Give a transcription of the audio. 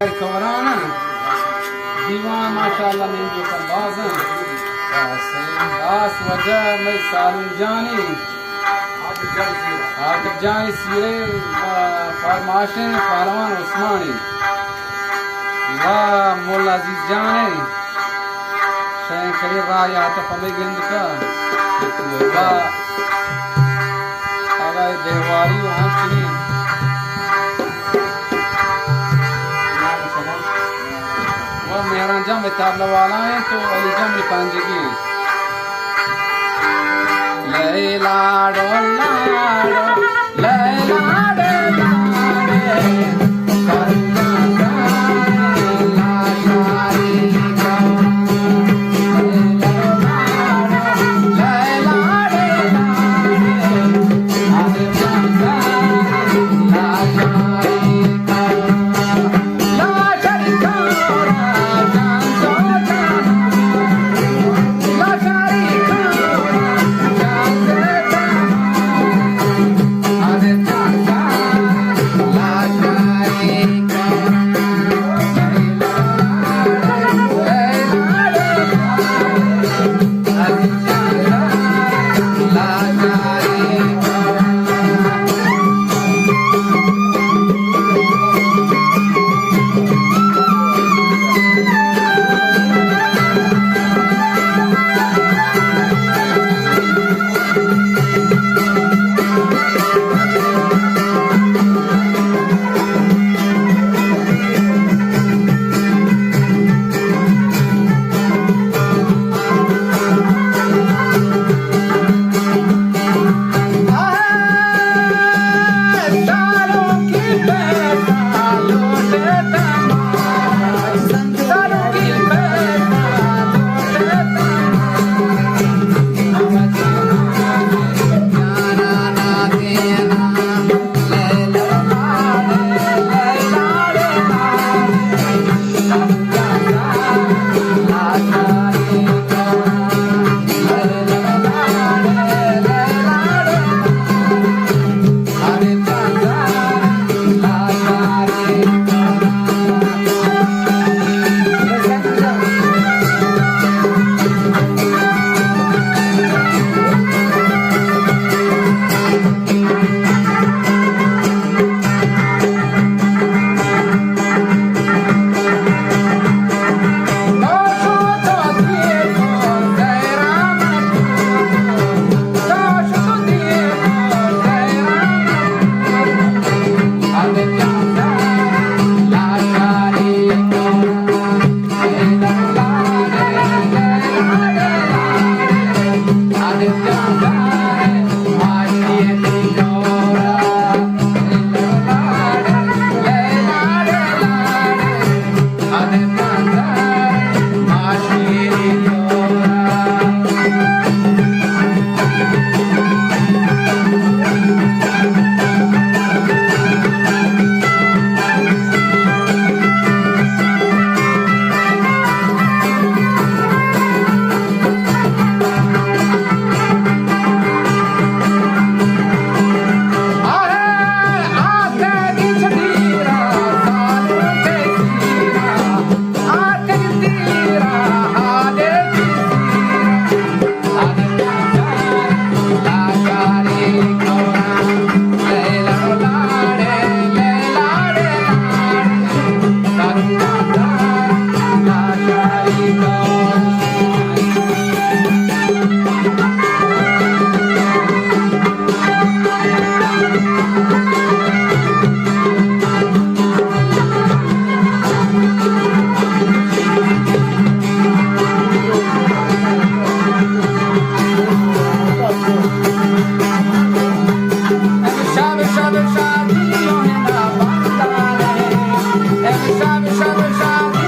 Korana दीवान माशाल्लाह ने जो कबाज़न आस वजह में सारुन जानी आप जानी सीरे फरमाशें फरमान उस्मानी वा मोला अजीज जाने शें करे राय आता पले गंद का वा अगर देवारी वहाँ चली मेरा जम ताबला वाला है तो अली जम पांजगी लैला डो लाडो लैला डो